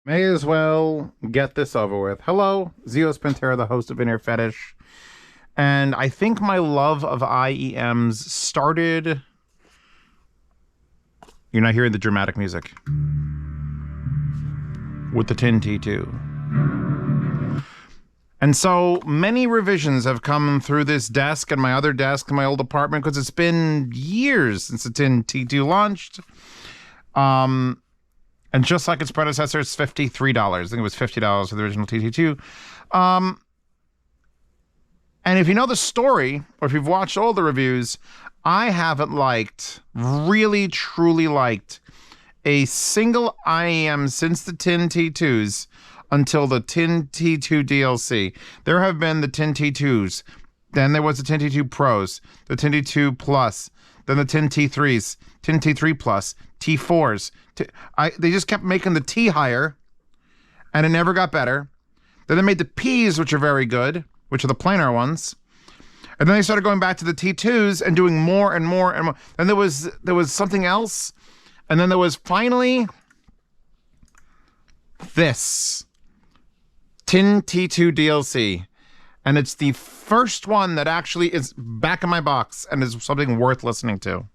May as well get this over with. Hello, Zeos Pantera, the host of In Ear Fetish. And I think my love of IEMs started... You're not hearing the dramatic music. With the Tin T2. And so many revisions have come through this desk and my other desk in my old apartment because it's been years since the Tin T2 launched. And just like its predecessor, it's $53. I think it was $50 for the original TT2. And if you know the story, or if you've watched all the reviews, I haven't really, truly liked a single IEM since the Tin T2s until the Tin T2 DLC. There have been the Tin T2s. Then there was the Tin T2 Pros, the Tin T2 Plus, then the Tin T3s, Tin T3 Plus, T4s. They just kept making the T higher, and it never got better. Then they made the Ps, which are very good, which are the planar ones. And then they started going back to the T2s and doing more and more and more. Then there was something else. And then there was finally this Tin T2 DLC. And it's the first one that actually is back in my box and is something worth listening to.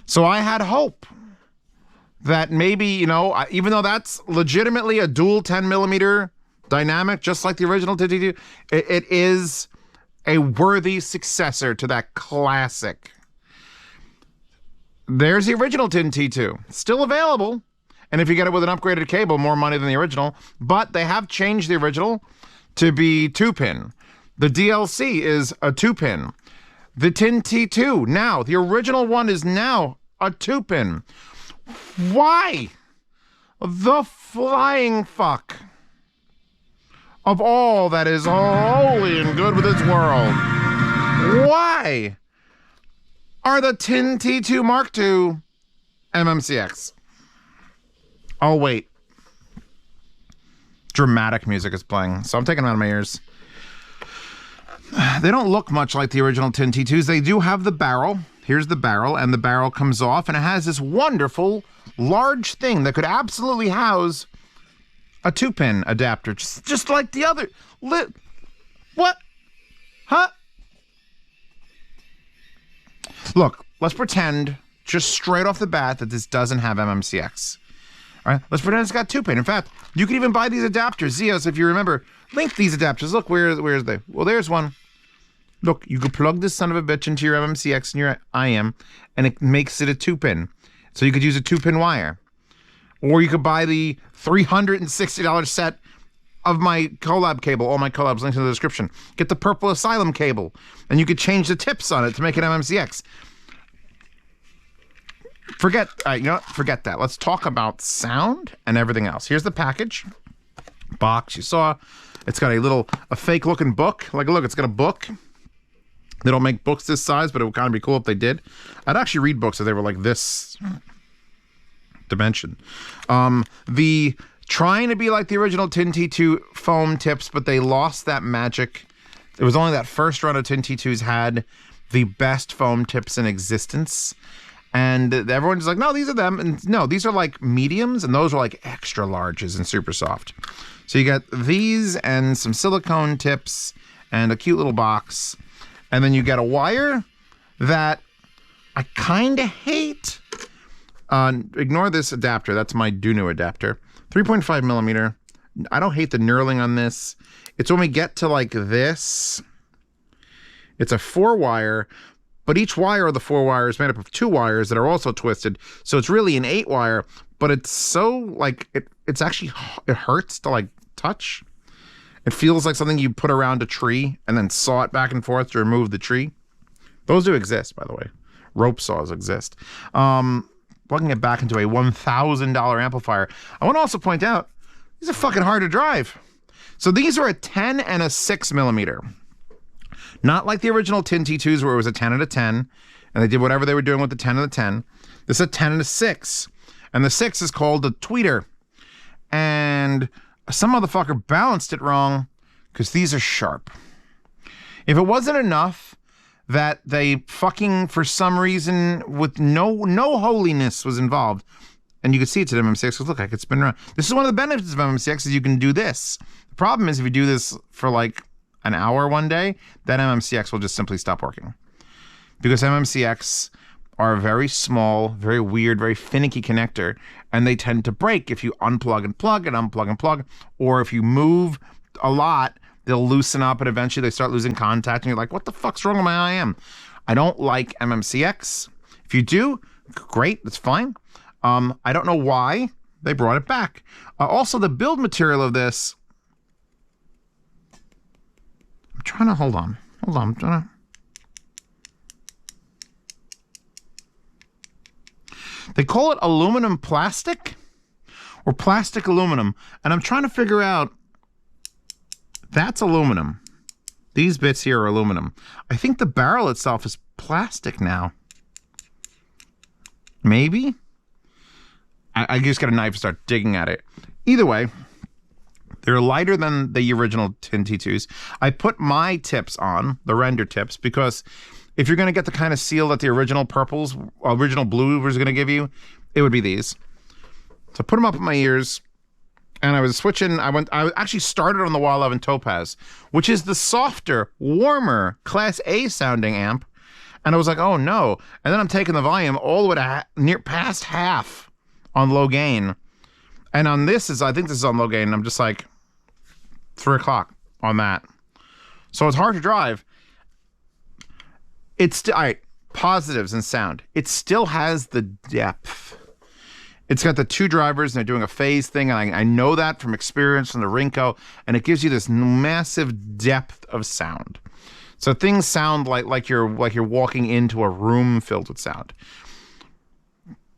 So I had hope that maybe, even though that's legitimately a dual 10mm dynamic, just like the original Tin T2, it is a worthy successor to that classic. There's the original Tin T2, still available. And if you get it with an upgraded cable, more money than the original. But they have changed the original to be 2-pin. The DLC is a 2-pin. The Tin T2, now, the original one is now a 2-pin. Why the flying fuck of all that is holy and good with this world? Why are the Tin T2 Mark II MMCX? Oh, wait. Dramatic music is playing, so I'm taking them out of my ears. They don't look much like the original Tin T2s. They do have the barrel. Here's the barrel, and the barrel comes off, and it has this wonderful large thing that could absolutely house a 2-pin adapter, just like the other. What? Huh? Look, let's pretend just straight off the bat that this doesn't have MMCX. All right, let's pretend it's got 2-pin. In fact, you can even buy these adapters. Zeos, if you remember, link these adapters. Look, where's they? Well, there's one. Look, you could plug this son of a bitch into your MMCX and your IEM, and it makes it a 2-pin. So you could use a 2-pin wire. Or you could buy the $360 set of my collab cable. All my collabs linked in the description. Get the purple Asylum cable, and you could change the tips on it to make it MMCX. Forget that. Let's talk about sound and everything else. Here's the package. Box, you saw. It's got a fake looking book. Look, it's got a book. They don't make books this size, but it would kind of be cool if they did. I'd actually read books if they were like this dimension. The trying to be like the original Tin T2 foam tips, but they lost that magic. It was only that first run of Tin T2s had the best foam tips in existence. And everyone's like, no, these are them. And no, these are like mediums, and those are like extra larges and super soft. So you got these and some silicone tips and a cute little box. And then you get a wire that I kind of hate. Ignore this adapter. That's my Dunu adapter. 3.5mm. I don't hate the knurling on this. It's when we get to like this. It's a 4-wire, but each wire of the 4 wires is made up of 2 wires that are also twisted. So it's really an 8-wire, but it's so like, it hurts to like touch. It feels like something you put around a tree and then saw it back and forth to remove the tree. Those do exist, by the way. Rope saws exist. Plugging it back into a $1,000 amplifier. I want to also point out, these are fucking hard to drive. So these are a 10 and a 6mm. Not like the original Tin T2s where it was a 10 and a 10, and they did whatever they were doing with the 10 and the 10. This is a 10 and a 6. And the 6 is called the tweeter. And some motherfucker balanced it wrong because these are sharp. If it wasn't enough that they fucking, for some reason, with no holiness was involved, And you can see it's an MMCX. Because look, I could spin around. This is one of the benefits of MMCX is you can do this. The problem is if you do this for like an hour one day, then MMCX will just simply stop working. Because MMCX are a very small, very weird, very finicky connector, and they tend to break if you unplug and plug and unplug and plug, or if you move a lot, they'll loosen up and eventually they start losing contact and you're like, what the fuck's wrong with my IEM? I don't like MMCX. If you do, great, that's fine. I don't know why they brought it back. Also, the build material of this, I'm trying to, hold on, I'm trying to. They call it aluminum plastic or plastic aluminum. And I'm trying to figure out, that's aluminum. These bits here are aluminum. I think the barrel itself is plastic now. Maybe? I just got a knife and start digging at it. Either way, they're lighter than the original tin T2s. I put my tips on, the render tips, because if you're going to get the kind of seal that the original purples, original blue was going to give you, it would be these. So I put them up in my ears, and I was switching. I actually started on the Y11 Topaz, which is the softer, warmer, Class A sounding amp. And I was like, oh no. And then I'm taking the volume all the way to near past half on low gain. And on this I think this is on low gain. I'm just like 3 o'clock on that. So it's hard to drive. It's all right, positives in sound. It still has the depth. It's got the 2 drivers and they're doing a phase thing. And I know that from experience from the Rinko, and it gives you this massive depth of sound. So things sound like you're walking into a room filled with sound.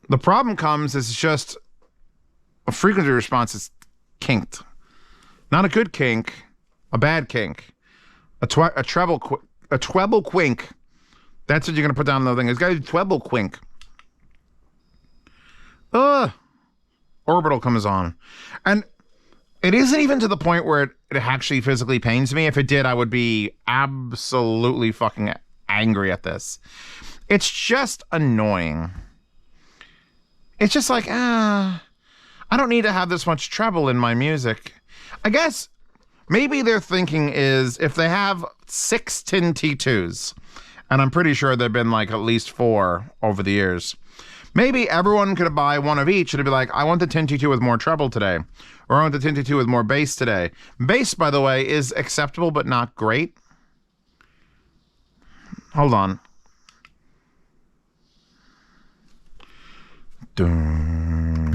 The problem comes is it's just a frequency response is kinked. Not a good kink, a bad kink. A treble quink. That's what you're going to put down on the thing. It's got to be treble quink. Orbital comes on. And it isn't even to the point where it actually physically pains me. If it did, I would be absolutely fucking angry at this. It's just annoying. It's just like, I don't need to have this much treble in my music. I guess maybe their thinking is if they have 6 tin T2s, and I'm pretty sure there've been like at least 4 over the years, maybe everyone could buy one of each and it'd be like, I want the tin T2 with more treble today. Or I want the tin T2 with more bass today. Bass, by the way, is acceptable but not great. Hold on. Dun.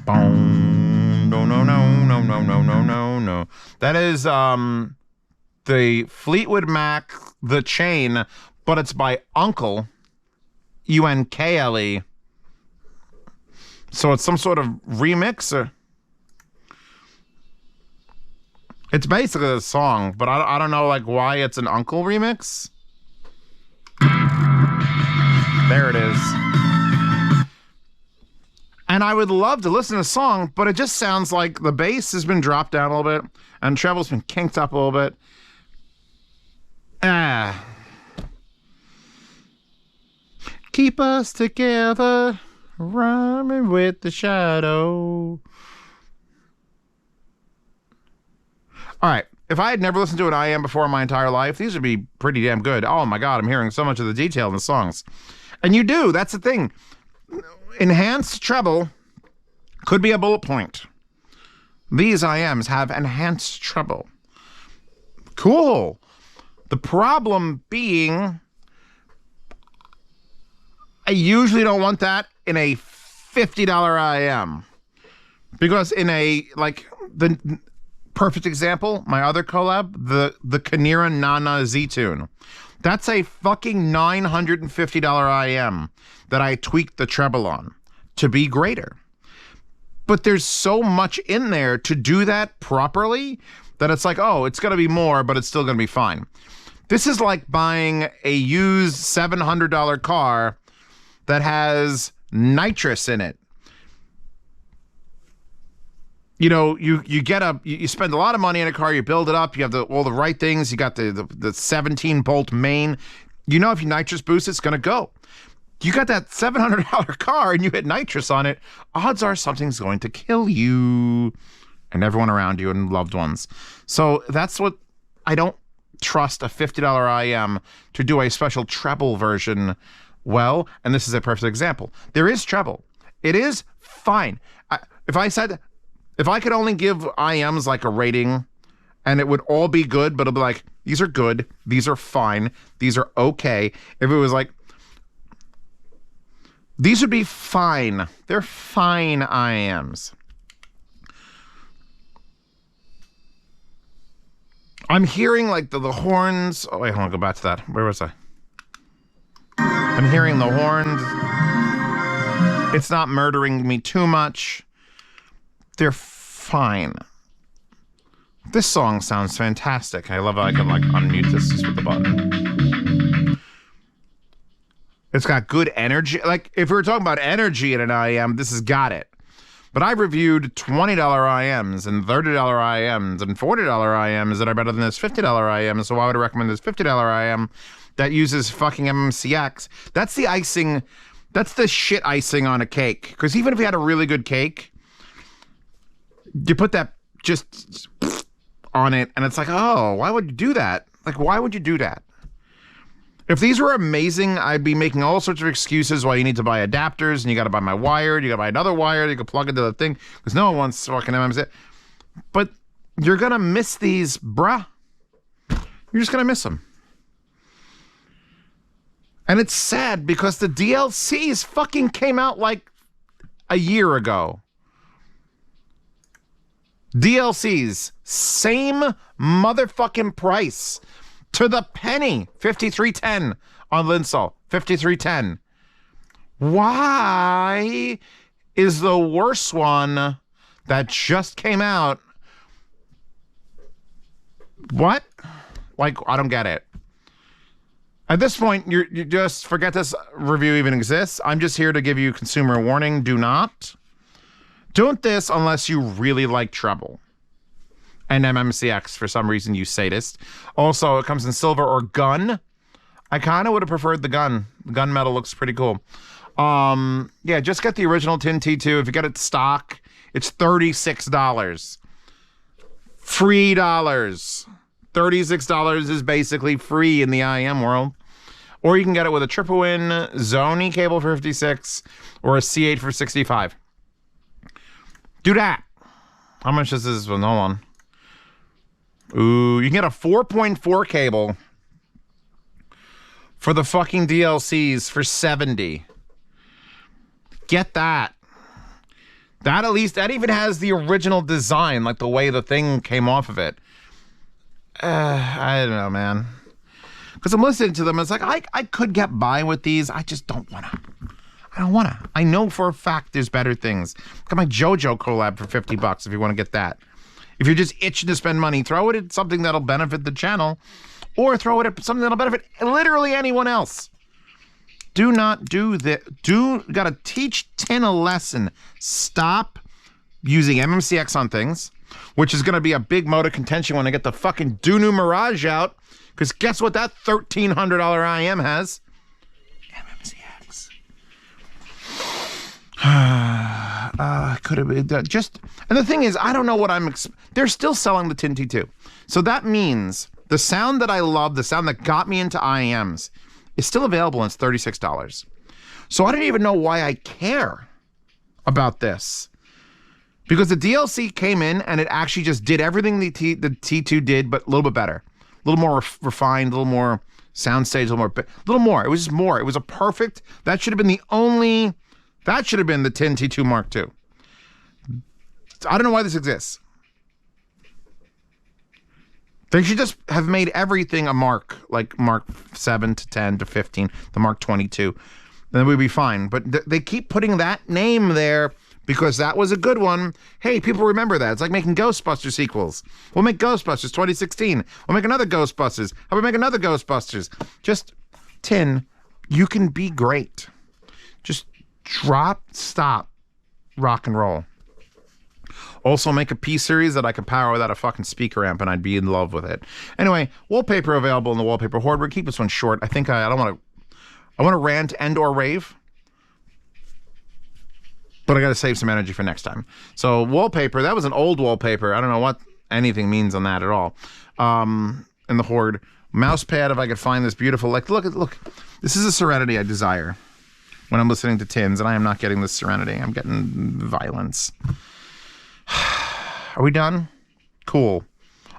Boom. No, no, no, no, no, no, no, no, no. That is the Fleetwood Mac, The Chain, but it's by Uncle, Unkle. So it's some sort of remix, or it's basically a song, but I don't know like why it's an Uncle remix. There it is. And I would love to listen to the song, but it just sounds like the bass has been dropped down a little bit and treble's been kinked up a little bit. Keep us together, rhyming with the shadow. All right, if I had never listened to an IEM before in my entire life, these would be pretty damn good. Oh my God, I'm hearing so much of the detail in the songs. And you do, that's the thing. Enhanced treble could be a bullet point. These IEMs have enhanced treble. Cool. The problem being, I usually don't want that in a $50 IEM. Because in a, like, the perfect example, my other collab, the Kanira Nana Z-Tune. That's a fucking $950 IEM that I tweaked the treble on to be greater. But there's so much in there to do that properly that it's like, oh, it's going to be more, but it's still going to be fine. This is like buying a used $700 car that has nitrous in it. You know, you spend a lot of money in a car, you build it up, you have all the right things, you got the 17 bolt main. You know, if you nitrous boost, it's going to go. You got that $700 car and you hit nitrous on it, odds are something's going to kill you and everyone around you and loved ones. So that's what I don't trust a $50 IEM to do a special treble version well, and this is a perfect example. There is treble. It is fine. If I could only give IEMs like a rating and it would all be good, but it'll be like, these are good, these are fine, these are okay. If it was like, these would be fine. They're fine IEMs. I'm hearing like the horns. Oh, wait, hold on, go back to that. Where was I? I'm hearing the horns. It's not murdering me too much. They're fine. This song sounds fantastic. I love how I can like unmute this just with the button. It's got good energy. Like if we were talking about energy in an IEM, this has got it. But I've reviewed $20 IEMs and $30 IEMs and $40 IEMs that are better than this $50 IEM. So why would I recommend this $50 IEM that uses fucking MMCX? That's the icing. That's the shit icing on a cake. Because even if you had a really good cake, you put that just on it and it's like, oh, why would you do that? Like, why would you do that? If these were amazing, I'd be making all sorts of excuses why you need to buy adapters and you got to buy my wire, you got to buy another wire, you can plug into the thing because no one wants fucking MMCX. But you're going to miss these, bruh. You're just going to miss them. And it's sad because the DLCs fucking came out like a year ago. DLCs, same motherfucking price. To the penny, $53.10 on Linsol, $53.10. Why is the worst one that just came out? What? Like, I don't get it. At this point, you just forget this review even exists. I'm just here to give you consumer warning. Do not. Don't this unless you really like treble. And MMCX for some reason, you sadist. Also, it comes in silver or gun. I kind of would have preferred the gun. The gunmetal looks pretty cool. Yeah, just get the original Tin T2. If you get it stock, it's $36. Free dollars. $36 is basically free in the IEM world. Or you can get it with a triple win Sony cable for $56 or a C8 for $65. Do that. How much is this one? Hold on. Ooh, you can get a 4.4 cable for the fucking DLCs for $70. Get that. That at least, that even has the original design, like the way the thing came off of it. I don't know, man. Because I'm listening to them, it's like, I could get by with these. I just don't want to. I don't want to. I know for a fact there's better things. Got my JoJo collab for $50 if you want to get that. If you're just itching to spend money, throw it at something that'll benefit the channel, or throw it at something that'll benefit literally anyone else. Do not do that. Gotta teach Tin a lesson. Stop using MMCX on things, which is gonna be a big mode of contention when I get the fucking Dunu Mirage out, because guess what that $1,300 IEM has? MMCX. Could have been just, and the thing is, I don't know what they're still selling the Tin T2. So that means the sound that I love, the sound that got me into IEMs, is still available and it's $36. So I don't even know why I care about this. Because the DLC came in and it actually just did everything the T2 did, but a little bit better. A little more refined, a little more soundstage, a little more. It was just more. It was a perfect, that should have been the Tin T2 Mark II. I don't know why this exists. They should just have made everything a Mark, like Mark 7 to 10 to 15, the Mark 22. Then we'd be fine. But they keep putting that name there because that was a good one. Hey, people remember that. It's like making Ghostbusters sequels. We'll make Ghostbusters 2016. We'll make another Ghostbusters. How about make another Ghostbusters? Just, Tin, you can be great. Just stop, rock and roll. Also make a P series that I could power without a fucking speaker amp and I'd be in love with it. Anyway, wallpaper available in the wallpaper horde. We'll keep this one short. I think I don't want to, I want to rant and or rave, but I got to save some energy for next time. So wallpaper, that was an old wallpaper. I don't know what anything means on that at all. In the Horde. Mouse pad, if I could find this beautiful, like, look. This is a serenity I desire when I'm listening to Tins, and I am not getting this serenity. I'm getting violence. Are we done? Cool.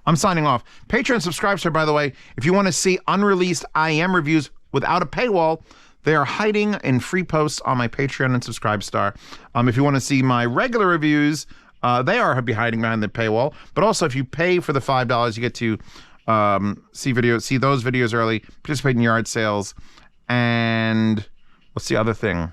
I'm signing off. Patreon subscribers, by the way, if you want to see unreleased IEM reviews without a paywall, they are hiding in free posts on my Patreon and Subscribe Star. If you want to see my regular reviews, they are hiding behind the paywall. But also, if you pay for the $5, you get to see those videos early, participate in yard sales, and what's the other thing?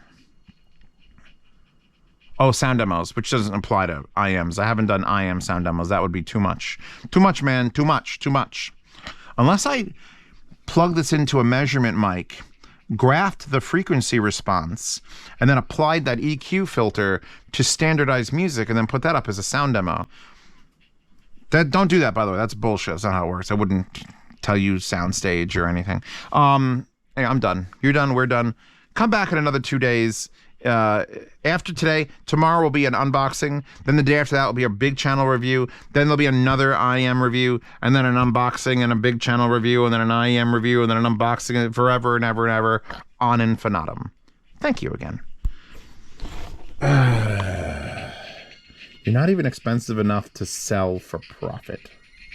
Oh, sound demos, which doesn't apply to IEMs. I haven't done IEM sound demos. That would be too much. Too much, man. Too much. Unless I plug this into a measurement mic, graphed the frequency response, and then applied that EQ filter to standardize music, and then put that up as a sound demo. Don't do that, by the way. That's bullshit. That's not how it works. I wouldn't tell you soundstage or anything. Hey, I'm done. You're done. We're done. Come back in another 2 days. After today, tomorrow will be an unboxing. Then the day after that will be a big channel review. Then there'll be another IEM review, and then an unboxing and a big channel review, and then an IEM review, and then an unboxing, and forever and ever and ever on infinitum. Thank you again. You're not even expensive enough to sell for profit.